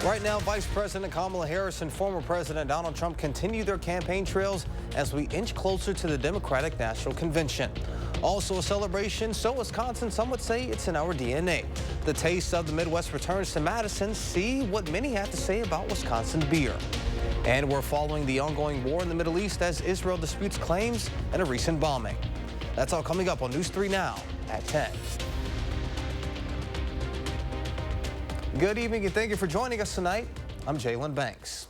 Right now, Vice President Kamala Harris and former President Donald Trump continue their campaign trails as we inch closer to the Democratic National Convention. Also a celebration, so Wisconsin, some would say it's in our DNA. The taste of the Midwest returns to Madison. See what many have to say about Wisconsin beer. And we're following the ongoing war in the Middle East as Israel disputes claims and a recent bombing. That's all coming up on News 3 Now at 10. Good evening and thank you for joining us tonight. I'm Jalen Banks.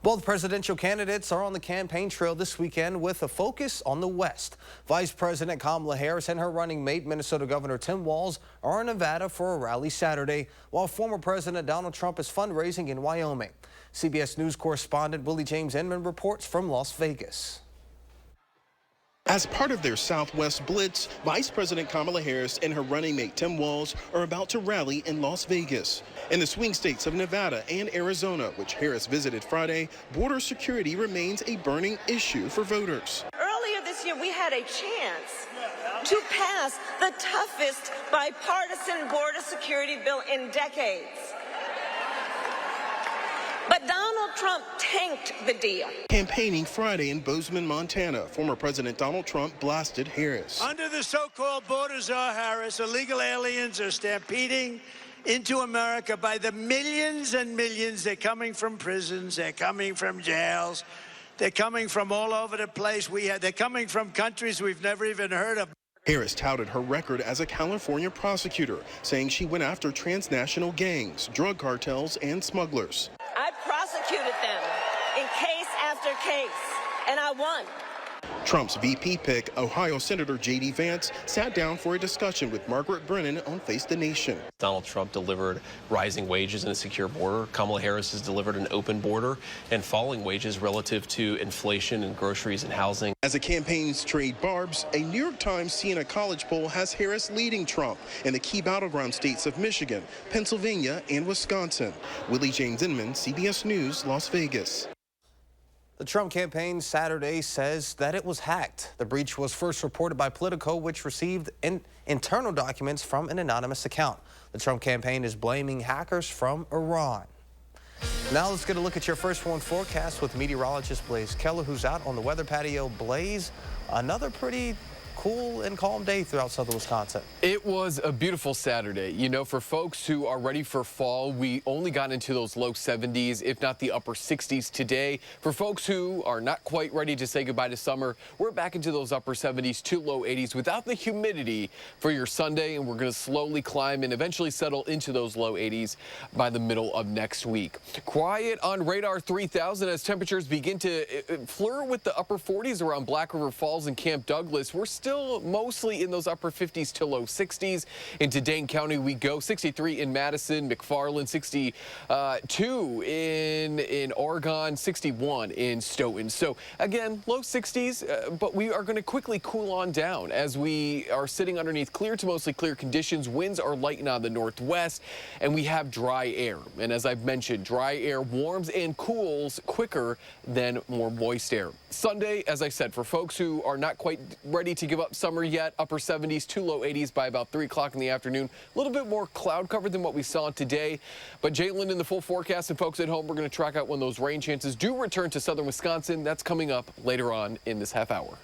Both presidential candidates are on the campaign trail this weekend with a focus on the West. Vice President Kamala Harris and her running mate, Minnesota Governor Tim Walz, are in Nevada for a rally Saturday, while former President Donald Trump is fundraising in Wyoming. CBS News correspondent Willie James Inman reports from Las Vegas. As part of their Southwest Blitz, Vice President Kamala Harris and her running mate Tim Walz are about to rally in Las Vegas. In the swing states of Nevada and Arizona, which Harris visited Friday, border security remains a burning issue for voters. Earlier this year, we had a chance to pass the toughest bipartisan border security bill in decades. But Donald Trump tanked the deal. Campaigning Friday in Bozeman, Montana, former President Donald Trump blasted Harris. Under the so-called border czar Harris, illegal aliens are stampeding into America by the millions and millions. They're coming from prisons. They're coming from jails. They're coming from all over the place. They're coming from countries we've never even heard of. Harris touted her record as a California prosecutor, saying she went after transnational gangs, drug cartels, and smugglers. I prosecuted them in case after case, and I won. Trump's VP pick, Ohio Senator J.D. Vance, sat down for a discussion with Margaret Brennan on Face the Nation. Donald Trump delivered rising wages and a secure border. Kamala Harris has delivered an open border and falling wages relative to inflation and groceries and housing. As the campaigns trade barbs, a New York Times Siena College poll has Harris leading Trump in the key battleground states of Michigan, Pennsylvania, and Wisconsin. Willie James Inman, CBS News, Las Vegas. The Trump campaign Saturday says that it was hacked. The breach was first reported by Politico, which received internal documents from an anonymous account. The Trump campaign is blaming hackers from Iran. Now let's get a look at your first one forecast with meteorologist Blaze Keller, who's out on the weather patio. Blaze, another pretty cool and calm day throughout southern Wisconsin. It was a beautiful Saturday. You know, for folks who are ready for fall, we only got into those low 70s, if not the upper 60s today. For folks who are not quite ready to say goodbye to summer, we're back into those upper 70s to low 80s without the humidity for your Sunday, and we're going to slowly climb and eventually settle into those low 80s by the middle of next week. Quiet on radar 3000 as temperatures begin to flirt with the upper 40s around Black River Falls and Camp Douglas. We're still mostly in those upper 50s to low 60s. Into Dane County we go. 63 in Madison, McFarland, 62 in Oregon, 61 in Stoughton. So again, low 60s, but we are going to quickly cool on down as we are sitting underneath clear to mostly clear conditions. Winds are lighting on the northwest, and we have dry air. And as I've mentioned, dry air warms and cools quicker than more moist air. Sunday, as I said, for folks who are not quite ready to give up summer yet, upper 70s to low 80s by about 3 o'clock in the afternoon. A little bit more cloud cover than what we saw today. But Jalen, in the full forecast, and folks at home, we're going to track out when those rain chances do return to southern Wisconsin. That's coming up later on in this half hour.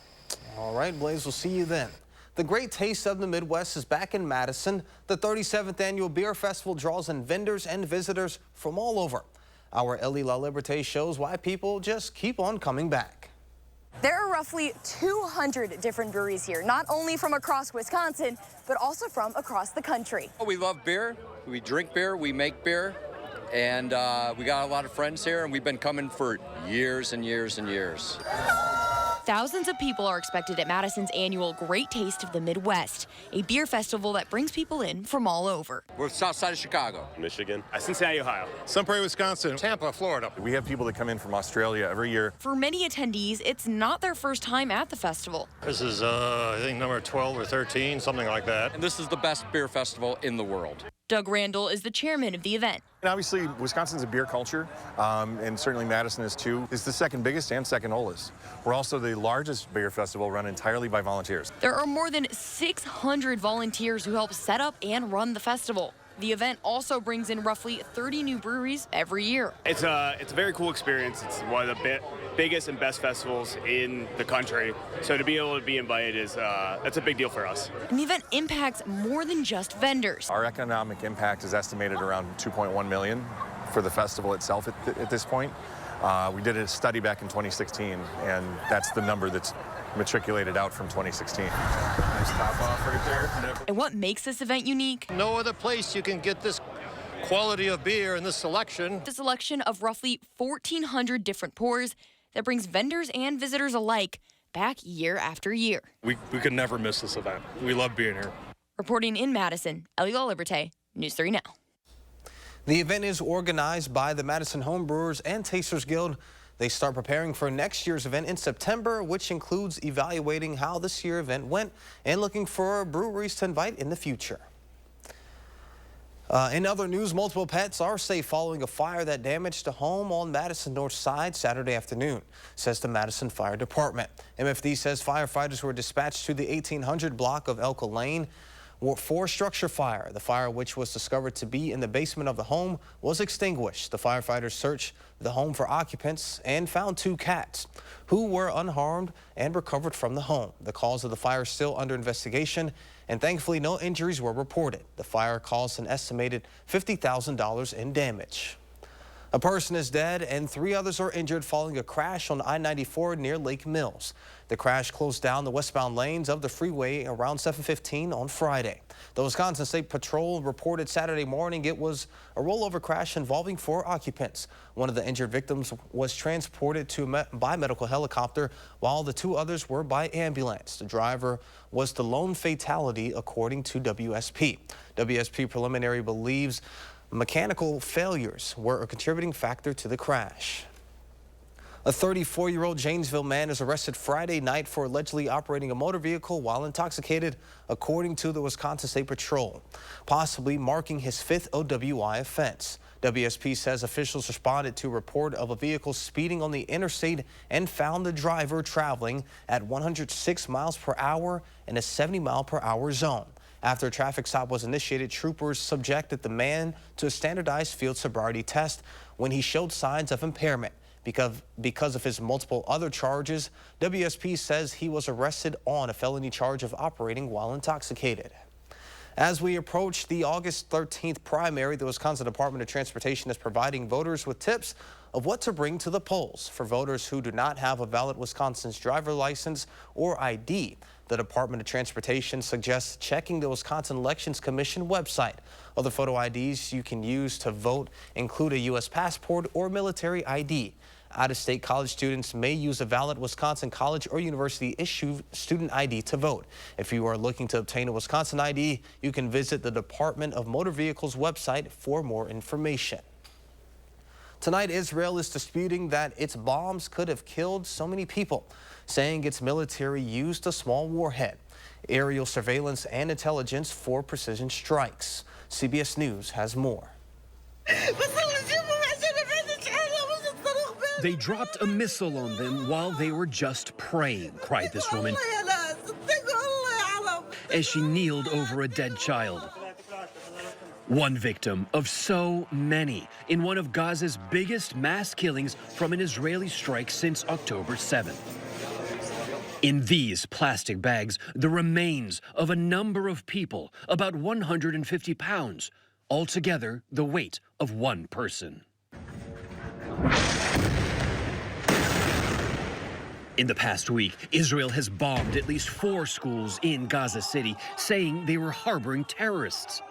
All right, Blaze, we'll see you then. The Great Taste of the Midwest is back in Madison. The 37th annual beer festival draws in vendors and visitors from all over. Our Ellie La Liberté shows why people just keep on coming back. There are roughly 200 different breweries here, not only from across Wisconsin, but also from across the country. We love beer, we drink beer, we make beer, and we got a lot of friends here, and we've been coming for years and years and years. Thousands of people are expected at Madison's annual Great Taste of the Midwest, a beer festival that brings people in from all over. We're south side of Chicago. Michigan. Cincinnati, Ohio. Sun Prairie, Wisconsin. Tampa, Florida. We have people that come in from Australia every year. For many attendees, it's not their first time at the festival. This is, I think, number 12 or 13, something like that. And this is the best beer festival in the world. Doug Randall is the chairman of the event. And obviously, Wisconsin's a beer culture, and certainly Madison is too. It's the second biggest and second oldest. We're also the largest beer festival run entirely by volunteers. There are more than 600 volunteers who help set up and run the festival. The event also brings in roughly 30 new breweries every year. It's a very cool experience. It's one of the biggest and best festivals in the country. So to be able to be invited is that's a big deal for us. And the event impacts more than just vendors. Our economic impact is estimated around $2.1 million for the festival itself at this point. We did a study back in 2016, and that's the number that's matriculated out from 2016. Nice top off right there. And what makes this event unique? No other place you can get this quality of beer and this selection. The selection of roughly 1,400 different pours that brings vendors and visitors alike back year after year. We could never miss this event. We love being here. Reporting in Madison, Ellie Liberté, News 3 Now. The event is organized by the Madison Home Brewers and Tasters Guild. They start preparing for next year's event in September, which includes evaluating how this year's event went and looking for breweries to invite in the future. In other news, multiple pets are safe following a fire that damaged a home on Madison North Side Saturday afternoon, says the Madison Fire Department. MFD says firefighters were dispatched to the 1800 block of Elko Lane for a structure fire. The fire, which was discovered to be in the basement of the home, was extinguished. The firefighters searched the home for occupants and found 2 cats who were unharmed and recovered from the home. The cause of the fire is still under investigation, and thankfully no injuries were reported. The fire caused an estimated $50,000 in damage. A person is dead and 3 others are injured following a crash on I-94 near Lake Mills. The crash closed down the westbound lanes of the freeway around 7:15 on Friday. The Wisconsin State Patrol reported Saturday morning it was a rollover crash involving 4 occupants. One of the injured victims was transported by medical helicopter, while the 2 others were by ambulance. The driver was the lone fatality, according to WSP. WSP preliminary believes mechanical failures were a contributing factor to the crash. A 34-year-old Janesville man is arrested Friday night for allegedly operating a motor vehicle while intoxicated, according to the Wisconsin State Patrol, possibly marking his 5th OWI offense. WSP says officials responded to a report of a vehicle speeding on the interstate and found the driver traveling at 106 miles per hour in a 70-mile-per-hour zone. After a traffic stop was initiated, troopers subjected the man to a standardized field sobriety test when he showed signs of impairment. Because of his multiple other charges, WSP says he was arrested on a felony charge of operating while intoxicated. As we approach the August 13th primary, the Wisconsin Department of Transportation is providing voters with tips of what to bring to the polls. For voters who do not have a valid Wisconsin's driver license or ID, the Department of Transportation suggests checking the Wisconsin Elections Commission website. Other photo IDs you can use to vote include a U.S. passport or military ID. Out-of-state college students may use a valid Wisconsin college or university issued student ID to vote. If you are looking to obtain a Wisconsin ID, you can visit the Department of Motor Vehicles website for more information. Tonight, Israel is disputing that its bombs could have killed so many people, saying its military used a small warhead, aerial surveillance and intelligence for precision strikes. CBS News has more. They dropped a missile on them while they were just praying, cried this woman as she kneeled over a dead child. One victim of so many in one of Gaza's biggest mass killings from an Israeli strike since October 7th. In these plastic bags, the remains of a number of people, about 150 pounds, altogether the weight of one person. In the past week, Israel has bombed at least 4 schools in Gaza City, saying they were harboring terrorists.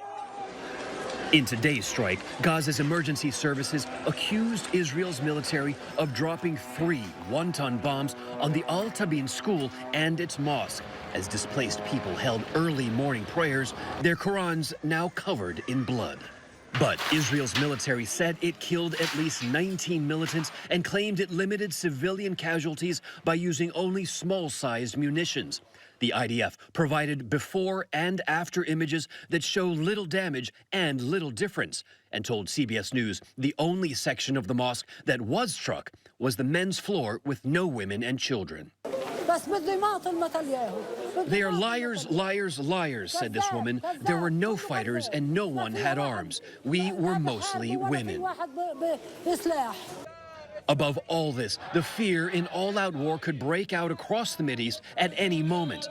In today's strike, Gaza's emergency services accused Israel's military of dropping 3 one-ton bombs on the Al-Tabin school and its mosque, as displaced people held early morning prayers, their Qurans now covered in blood. But Israel's military said it killed at least 19 militants and claimed it limited civilian casualties by using only small-sized munitions. The IDF provided before and after images that show little damage and little difference, and told CBS News the only section of the mosque that was struck was the men's floor with no women and children. They are liars, liars, liars, said this woman. There were no fighters and no one had arms. We were mostly women. Above all this, the fear an all-out war could break out across the Mideast at any moment.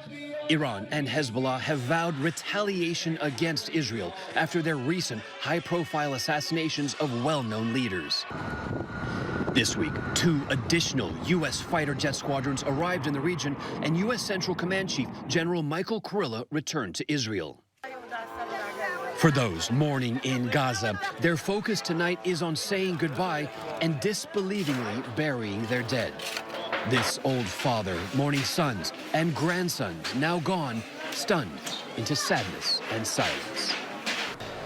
Iran and Hezbollah have vowed retaliation against Israel after their recent high-profile assassinations of well-known leaders. This week, 2 additional U.S. fighter jet squadrons arrived in the region, and U.S. Central Command Chief General Michael Kurilla returned to Israel. For those mourning in Gaza, their focus tonight is on saying goodbye and disbelievingly burying their dead. This old father mourning sons and grandsons now gone, stunned into sadness and silence.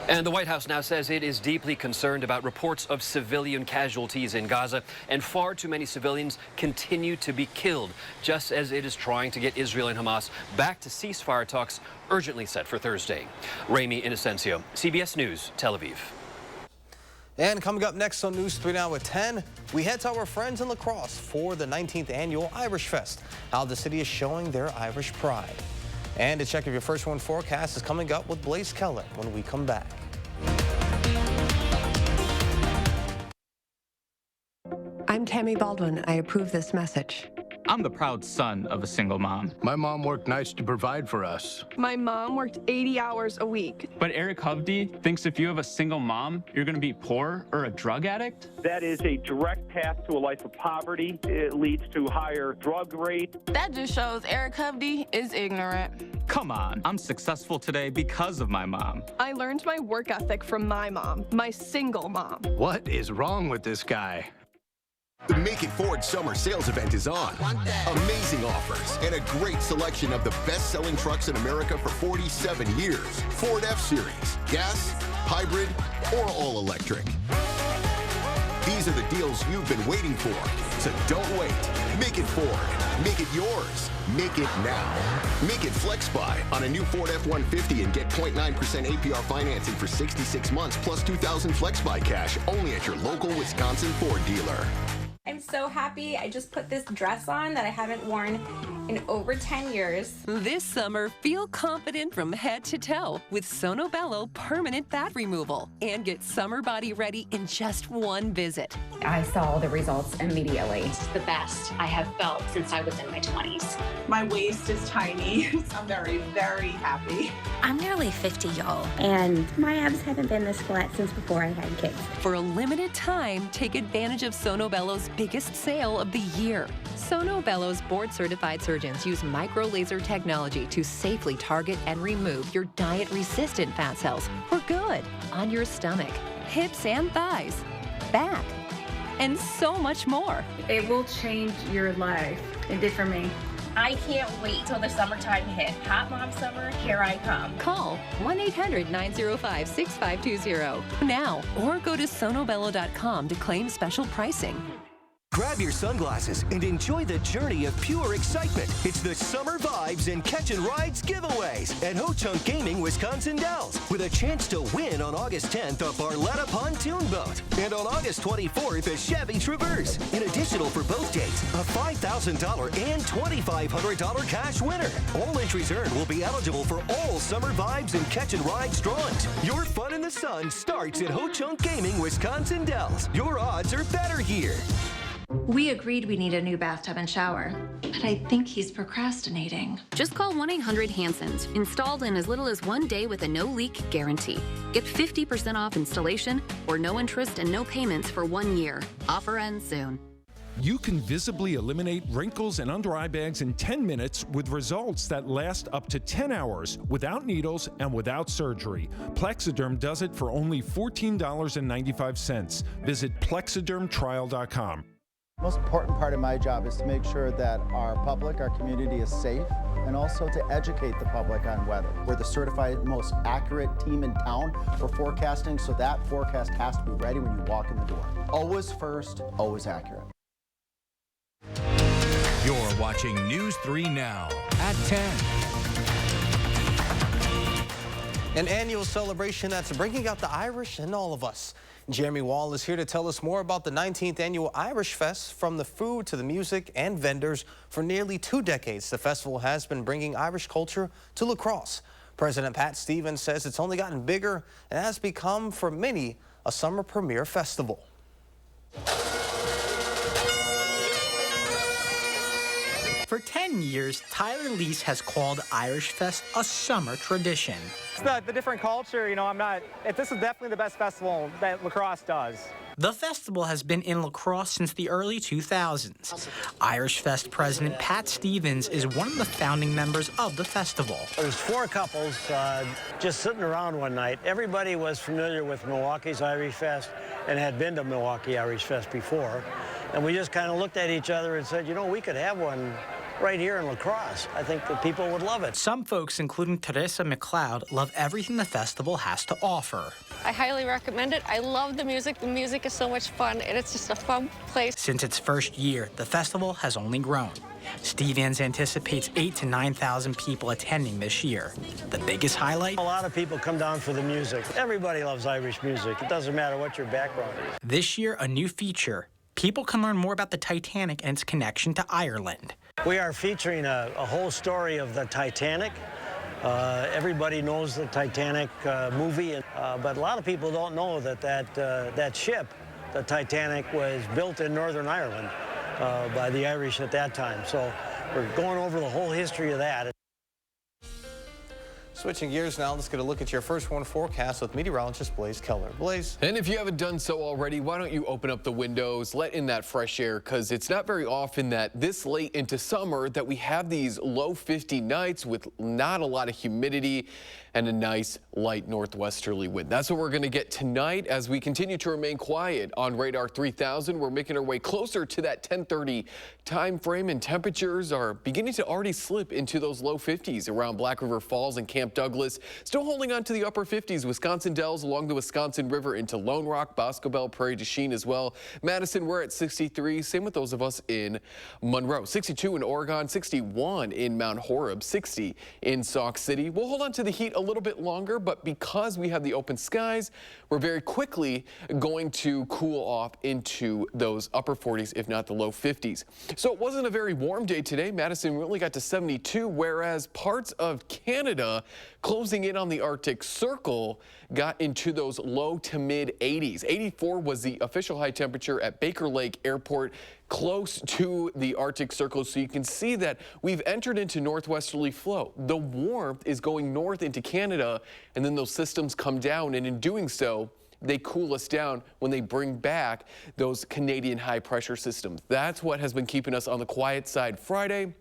And the White House now says it is deeply concerned about reports of civilian casualties in Gaza, and far too many civilians continue to be killed, just as it is trying to get Israel and Hamas back to ceasefire talks urgently set for Thursday. Ramy Inocencio, CBS News, Tel Aviv. And coming up next on News 3 Now at 10, we head to our friends in La Crosse for the 19th annual Irish Fest, how the city is showing their Irish pride. And a check of your first one forecast is coming up with Blaze Keller when we come back. I'm Tammy Baldwin. I approve this message. I'm the proud son of a single mom. My mom worked nights to provide for us. My mom worked 80 hours a week. But Eric Hovde thinks if you have a single mom, you're going to be poor or a drug addict? That is a direct path to a life of poverty. It leads to higher drug rate. That just shows Eric Hovde is ignorant. Come on, I'm successful today because of my mom. I learned my work ethic from my mom, my single mom. What is wrong with this guy? The Make It Ford Summer Sales Event is on. Amazing offers and a great selection of the best-selling trucks in America for 47 years. Ford F-Series, gas, hybrid, or all-electric. These are the deals you've been waiting for. So don't wait. Make it Ford. Make it yours. Make it now. Make it Flex Buy on a new Ford F-150 and get 0.9% APR financing for 66 months plus $2,000 Flex Buy cash only at your local Wisconsin Ford dealer. I'm so happy. I just put this dress on that I haven't worn in over 10 years. This summer, feel confident from head to toe with Sono Bello permanent fat removal and get summer body ready in just one visit. I saw the results immediately. It's the best I have felt since I was in my 20s. My waist is tiny. I'm very, very happy. I'm nearly 50, y'all, and my abs haven't been this flat since before I had kids. For a limited time, take advantage of Sono Bello's biggest sale of the year. Sono Bello's board-certified surgeons use micro-laser technology to safely target and remove your diet-resistant fat cells for good on your stomach, hips and thighs, back, and so much more. It will change your life. It did for me. I can't wait till the summertime hit. Hot Mom Summer, here I come. Call 1-800-905-6520 now or go to sonobello.com to claim special pricing. Grab your sunglasses and enjoy the journey of pure excitement. It's the Summer Vibes and Catch and Rides giveaways at Ho-Chunk Gaming Wisconsin Dells with a chance to win on August 10th a Barletta pontoon boat and on August 24th a Chevy Traverse. In additional for both dates, a $5,000 and $2,500 cash winner. All entries earned will be eligible for all Summer Vibes and Catch and Rides drawings. Your fun in the sun starts at Ho-Chunk Gaming Wisconsin Dells. Your odds are better here. We agreed we need a new bathtub and shower, but I think he's procrastinating. Just call 1-800-HANSONS. Installed in as little as 1 day with a no-leak guarantee. Get 50% off installation or no interest and no payments for 1 year. Offer ends soon. You can visibly eliminate wrinkles and under eye bags in 10 minutes with results that last up to 10 hours without needles and without surgery. Plexiderm does it for only $14.95. Visit plexidermtrial.com. The most important part of my job is to make sure that our public, our community is safe, and also to educate the public on weather. We're the certified most accurate team in town for forecasting, so that forecast has to be ready when you walk in the door. Always first, always accurate. You're watching News 3 Now at 10. An annual celebration that's bringing out the Irish in all of us. Jeremy Wall is here to tell us more about the 19th annual Irish Fest. From the food to the music and vendors, for nearly 2 decades, the festival has been bringing Irish culture to La Crosse. President Pat Stevens says it's only gotten bigger and has become, for many, a summer premiere festival. For 10 years, Tyler Lease has called Irish Fest a summer tradition. It's the different culture, you know, this is definitely the best festival that La Crosse does. The festival has been in La Crosse since the early 2000s. Irish Fest President Pat Stevens is one of the founding members of the festival. There's 4 couples just sitting around one night. Everybody was familiar with Milwaukee's Irish Fest and had been to Milwaukee Irish Fest before. And we just kind of looked at each other and said, you know, we could have one right here in La Crosse. I think the people would love it. Some folks, including Teresa McLeod, love everything the festival has to offer. I highly recommend it. I love the music. The music is so much fun, and it's just a fun place. Since its first year, the festival has only grown. Stevens anticipates 8,000 to 9,000 people attending this year. The biggest highlight? A lot of people come down for the music. Everybody loves Irish music. It doesn't matter what your background is. This year, a new feature. People can learn more about the Titanic and its connection to Ireland. We are featuring a whole story of the Titanic. Everybody knows the Titanic movie, but a lot of people don't know that ship, the Titanic, was built in Northern Ireland by the Irish at that time. So we're going over the whole history of that. Switching gears now, let's get a look at your first warn forecast with meteorologist Blaze Keller. Blaze. And if you haven't done so already, why don't you open up the windows, let in that fresh air, because it's not very often that this late into summer that we have these low 50 nights with not a lot of humidity and a nice light northwesterly wind. That's what we're going to get tonight as we continue to remain quiet on radar 3000. We're making our way closer to that 10:30 time frame, and temperatures are beginning to already slip into those low 50s around Black River Falls and Camp Douglas. Still holding on to the upper 50s. Wisconsin Dells along the Wisconsin River into Lone Rock, Boscobel, Prairie du Chien as well. Madison, we're at 63. Same with those of us in Monroe. 62 in Oregon, 61 in Mount Horeb, 60 in Sauk City. We'll hold on to the heat a little bit longer, but because we have the open skies, we're very quickly going to cool off into those upper 40s, if not the low 50s. So it wasn't a very warm day today. Madison really got to 72, whereas parts of Canada closing in on the Arctic Circle got into those low to mid 80s. 84 was the official high temperature at Baker Lake Airport, close to the Arctic Circle. So you can see that we've entered into northwesterly flow. The warmth is going north into Canada, and then those systems come down, and in doing so, they cool us down when they bring back those Canadian high pressure systems. That's what has been keeping us on the quiet side Friday,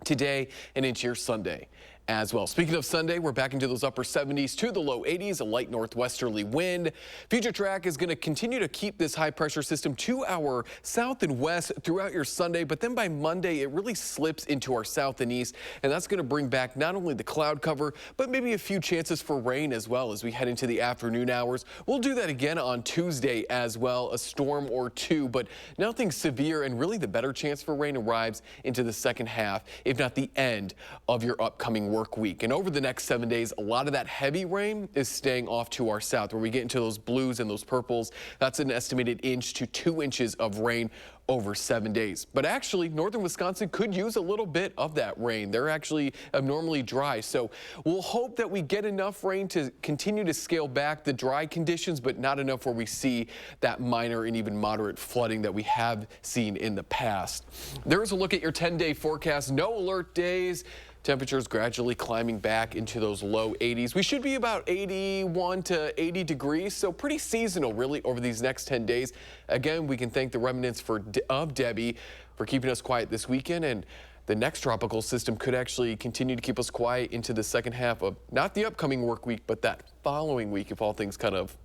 today, and into your Sunday as well. Speaking of Sunday, we're back into those upper 70s to the low 80s, a light northwesterly wind. Future track is going to continue to keep this high pressure system to our south and west throughout your Sunday, but then by Monday, it really slips into our south and east, and that's going to bring back not only the cloud cover, but maybe a few chances for rain as well as we head into the afternoon hours. We'll do that again on Tuesday as well, a storm or two, but nothing severe, and really the better chance for rain arrives into the second half, if not the end of your upcoming work week. And over the next 7 days, a lot of that heavy rain is staying off to our south, where we get into those blues and those purples. That's an estimated 1 to 2 inches of rain over 7 days. But actually, northern Wisconsin could use a little bit of that rain. They're actually abnormally dry. So we'll hope that we get enough rain to continue to scale back the dry conditions, but not enough where we see that minor and even moderate flooding that we have seen in the past. There's a look at your 10-day forecast. No alert days. Temperatures gradually climbing back into those low 80s. We should be about 81 to 80 degrees, so pretty seasonal really over these next 10 days. Again, we can thank the remnants of Debbie for keeping us quiet this weekend, and the next tropical system could actually continue to keep us quiet into the second half of not the upcoming work week, but that following week if all things kind of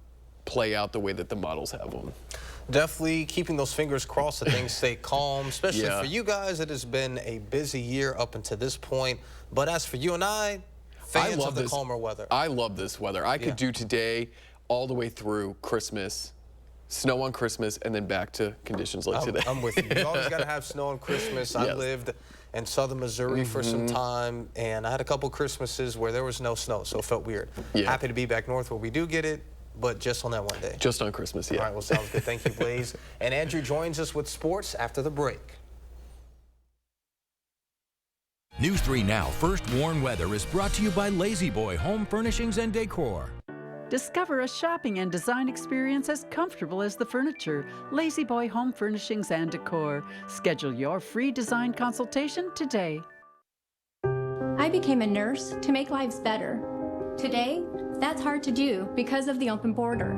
play out the way that the models have them. Definitely keeping those fingers crossed that things stay calm, especially for you guys. It has been a busy year up until this point. But as for you and I, fans of the calmer weather. I love this weather. I could do today all the way through Christmas, snow on Christmas, and then back to conditions like today. I'm with you. You always got to have snow on Christmas. I lived in southern Missouri for some time, and I had a couple Christmases where there was no snow, so it felt weird. Happy to be back north where we do get it. but just on that one day. Just on Christmas, yeah. All right, well, sounds good. Thank you, Blaze. And Andrew joins us with sports after the break. News 3 Now First Warn Weather is brought to you by Lazy Boy Home Furnishings and Decor. Discover a shopping and design experience as comfortable as the furniture. Lazy Boy Home Furnishings and Decor. Schedule your free design consultation today. I became a nurse to make lives better. Today, that's hard to do because of the open border.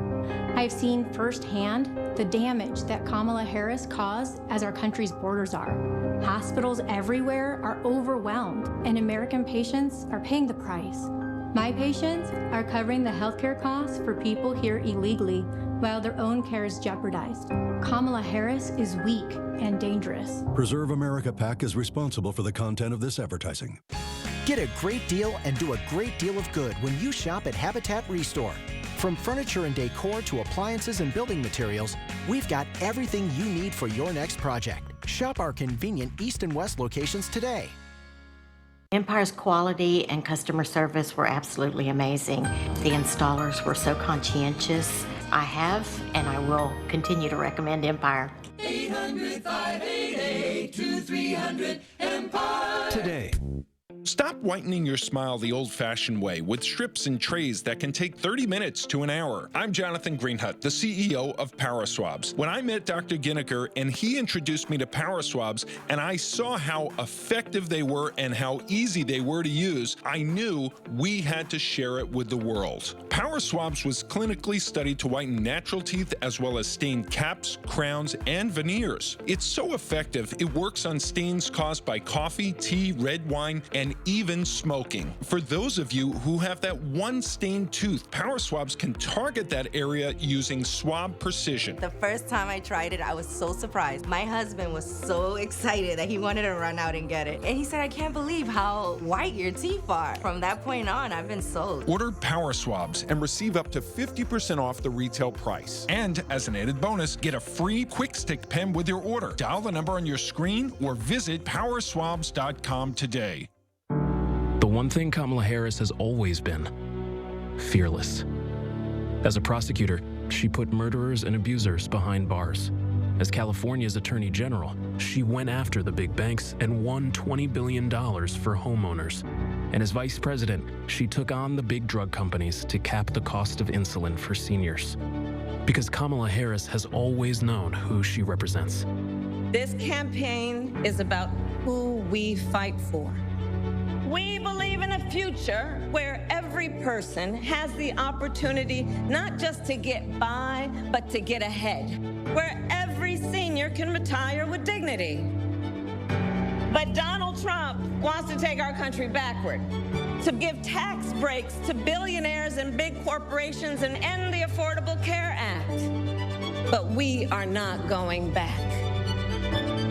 I've seen firsthand the damage that Kamala Harris caused as our country's borders are. Hospitals everywhere are overwhelmed, and American patients are paying the price. My patients are covering the healthcare costs for people here illegally while their own care is jeopardized. Kamala Harris is weak and dangerous. Preserve America PAC is responsible for the content of this advertising. Get a great deal and do a great deal of good when you shop at Habitat Restore. From furniture and decor to appliances and building materials, we've got everything you need for your next project. Shop our convenient East and West locations today. Empire's quality and customer service were absolutely amazing. The installers were so conscientious. I have and I will continue to recommend Empire. 800-588-2300 Empire. Today. Stop whitening your smile the old-fashioned way with strips and trays that can take 30 minutes to an hour. I'm Jonathan Greenhut, the CEO of PowerSwabs. When I met Dr. Ginniker and he introduced me to PowerSwabs and I saw how effective they were and how easy they were to use, I knew we had to share it with the world. PowerSwabs was clinically studied to whiten natural teeth as well as stain caps, crowns, and veneers. It's so effective, it works on stains caused by coffee, tea, red wine, and even smoking. For those of you who have that one stained tooth, PowerSwabs can target that area using swab precision. The first time I tried it, I was so surprised. My husband was so excited that he wanted to run out and get it. And he said, I can't believe how white your teeth are. From that point on, I've been sold. Order PowerSwabs and receive up to 50% off the retail price. And as an added bonus, get a free quick stick pen with your order. Dial the number on your screen or visit powerswabs.com today. The one thing Kamala Harris has always been: fearless. As a prosecutor, she put murderers and abusers behind bars. As California's Attorney General, she went after the big banks and won $20 billion for homeowners. And as Vice President, she took on the big drug companies to cap the cost of insulin for seniors. Because Kamala Harris has always known who she represents. This campaign is about who we fight for. We believe in a future where every person has the opportunity not just to get by, but to get ahead. Where every senior can retire with dignity. But Donald Trump wants to take our country backward, to give tax breaks to billionaires and big corporations and end the Affordable Care Act. But we are not going back.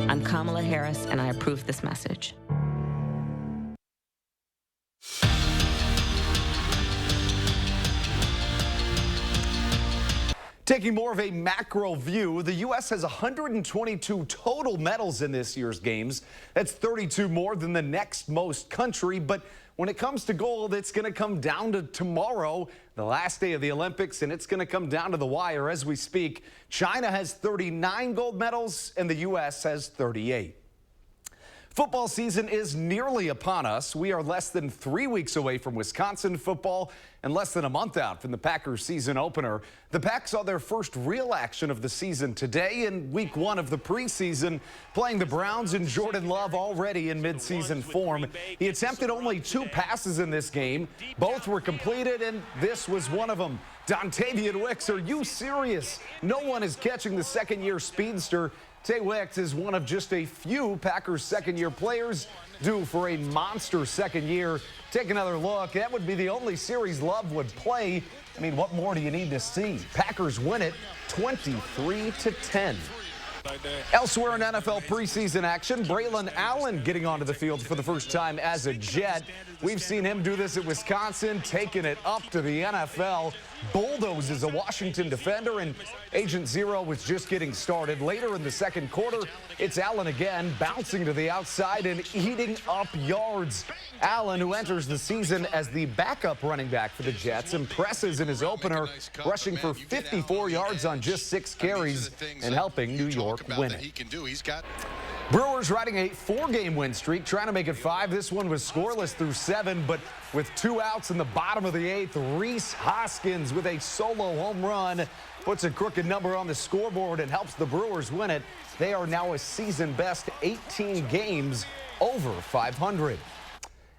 I'm Kamala Harris, and I approve this message. Taking more of a macro view, the U.S. has 122 total medals in this year's games. That's 32 more than the next most country. But when it comes to gold, it's going to come down to tomorrow, the last day of the Olympics, and it's going to come down to the wire as we speak. China has 39 gold medals, and the U.S. has 38. Football season is nearly upon us. We are less than 3 weeks away from Wisconsin football and less than a month out from the Packers season opener. The Pack saw their first real action of the season today in week 1 of the preseason, playing the Browns and Jordan Love already in midseason form. He attempted only 2 passes in this game. Both were completed, and this was one of them. Dontavian Wicks, are you serious? No one is catching the second-year speedster. Tay Wicks is one of just a few Packers second-year players due for a monster second year. Take another look. That would be the only series Love would play. I mean, what more do you need to see? Packers win it 23-10. Elsewhere in NFL preseason action, Braylon Allen getting onto the field for the first time as a Jet. We've seen him do this at Wisconsin, taking it up to the NFL. bulldozes a Washington defender, and Agent Zero was just getting started. Later in the second quarter, it's Allen again, bouncing to the outside and eating up yards. Allen, who enters the season as the backup running back for the Jets, impresses in his opener, rushing for 54 yards on just 6 carries and helping New York win it. Brewers riding a 4-game win streak, trying to make it 5. This one was scoreless through 7, but with 2 outs in the bottom of the 8th, Rhys Hoskins with a solo home run puts a crooked number on the scoreboard and helps the Brewers win it. They are now a season-best 18 games over 500.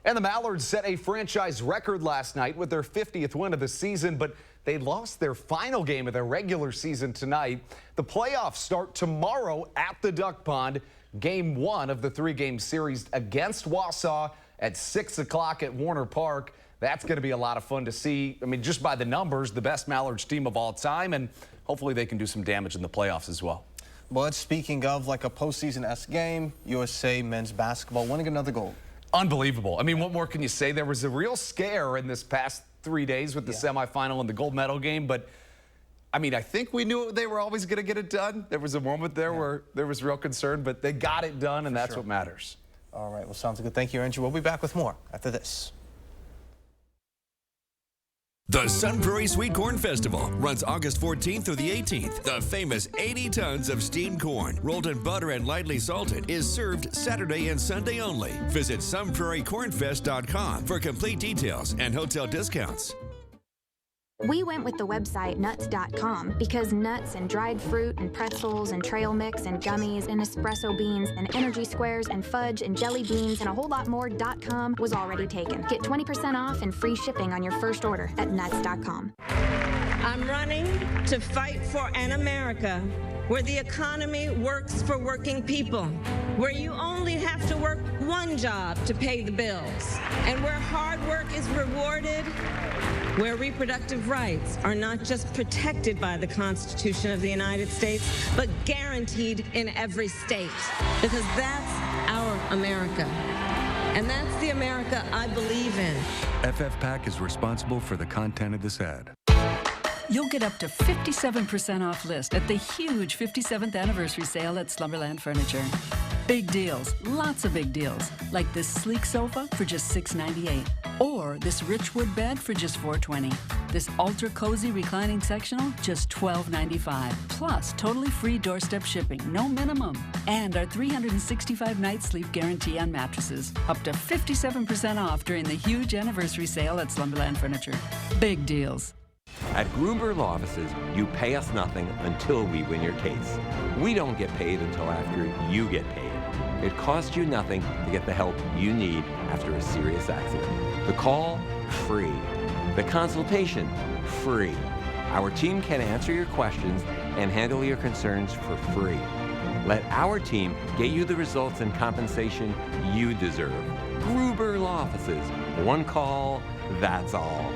And the Mallards set a franchise record last night with their 50th win of the season, but they lost their final game of their regular season tonight. The playoffs start tomorrow at the Duck Pond. Game 1 of the 3-game series against Wausau at 6 o'clock at Warner Park. That's going to be a lot of fun to see. I mean, just by the numbers, the best Mallards team of all time, and hopefully they can do some damage in the playoffs as well. But speaking of like a postseason-esque game, USA men's basketball winning another gold. Unbelievable. I mean, what more can you say? There was a real scare in this past 3 days with the semifinal and the gold medal game, but I mean, I think we knew they were always going to get it done. There was a moment there where there was real concern, but they got it done, and that's what matters. All right, well, sounds good. Thank you, Andrew. We'll be back with more after this. The Sun Prairie Sweet Corn Festival runs August 14th through the 18th. The famous 80 tons of steamed corn, rolled in butter and lightly salted, is served Saturday and Sunday only. Visit sunprairiecornfest.com for complete details and hotel discounts. We went with the website nuts.com because nuts and dried fruit and pretzels and trail mix and gummies and espresso beans and energy squares and fudge and jelly beans and a whole lot more.com was already taken. Get 20% off and free shipping on your first order at nuts.com. I'm running to fight for an America where the economy works for working people, where you only have to work one job to pay the bills, and where hard work is rewarded, where reproductive rights are not just protected by the Constitution of the United States, but guaranteed in every state, because that's our America. And that's the America I believe in. FFPAC is responsible for the content of this ad. You'll get up to 57% off list at the huge 57th anniversary sale at Slumberland Furniture. Big deals, lots of big deals, like this sleek sofa for just $6.98, or this rich wood bed for just $4.20. This ultra cozy reclining sectional, just $12.95. Plus, totally free doorstep shipping, no minimum. And our 365-night sleep guarantee on mattresses, up to 57% off during the huge anniversary sale at Slumberland Furniture. Big deals. At Gruber Law Offices, you pay us nothing until we win your case. We don't get paid until after you get paid. It costs you nothing to get the help you need after a serious accident. The call, free. The consultation, free. Our team can answer your questions and handle your concerns for free. Let our team get you the results and compensation you deserve. Gruber Law Offices. One call, that's all.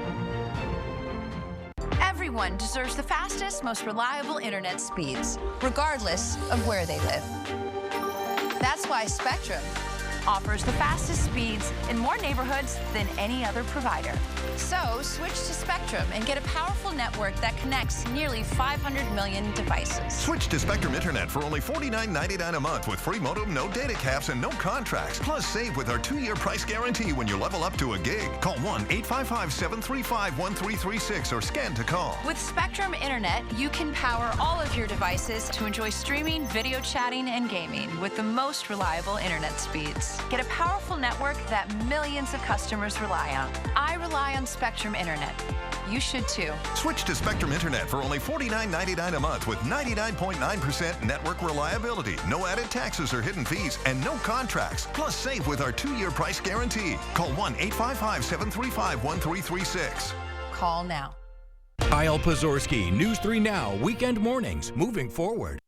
Everyone deserves the fastest, most reliable internet speeds, regardless of where they live. That's why Spectrum offers the fastest speeds in more neighborhoods than any other provider. So switch to Spectrum and get a powerful network that connects nearly 500 million devices. Switch to Spectrum Internet for only $49.99 a month with free modem, no data caps, and no contracts. Plus, save with our 2-year price guarantee when you level up to a gig. Call 1-855-735-1336 or scan to call. With Spectrum Internet, you can power all of your devices to enjoy streaming, video chatting, and gaming with the most reliable internet speeds. Get a powerful network that millions of customers rely on. I rely on Spectrum Internet. You should too. Switch to Spectrum Internet for only $49.99 a month with 99.9% network reliability, no added taxes or hidden fees, and no contracts. Plus, save with our 2-year price guarantee. Call 1-855-735-1336. Call now. Kyle Pazorski, News 3 Now, weekend mornings, moving forward.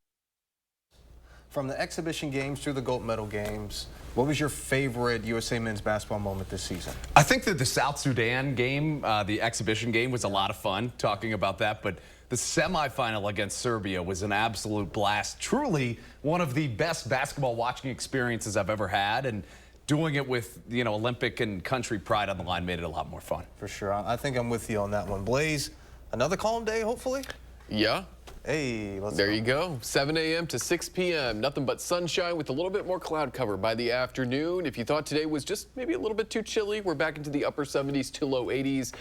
From the exhibition games to the gold medal games, what was your favorite USA men's basketball moment this season? I think that the South Sudan game, the exhibition game, was a lot of fun talking about that, but the semifinal against Serbia was an absolute blast. Truly one of the best basketball watching experiences I've ever had, and doing it with, you know, Olympic and country pride on the line made it a lot more fun. For sure. I think I'm with you on that one. Blaze, Another calm day, hopefully? Yeah. Hey, there you go. 7 a.m. to 6 p.m. Nothing but sunshine with a little bit more cloud cover by the afternoon. If you thought today was just maybe a little bit too chilly, we're back into the upper 70s to low 80s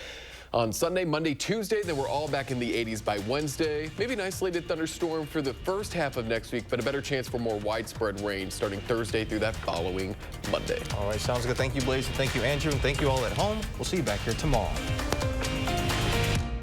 on Sunday, Monday, Tuesday. Then we're all back in the 80s by Wednesday. Maybe an isolated thunderstorm for the first half of next week, but a better chance for more widespread rain starting Thursday through that following Monday. All right, sounds good. Thank you, Blaze, and thank you, Andrew, and thank you all at home. We'll see you back here tomorrow.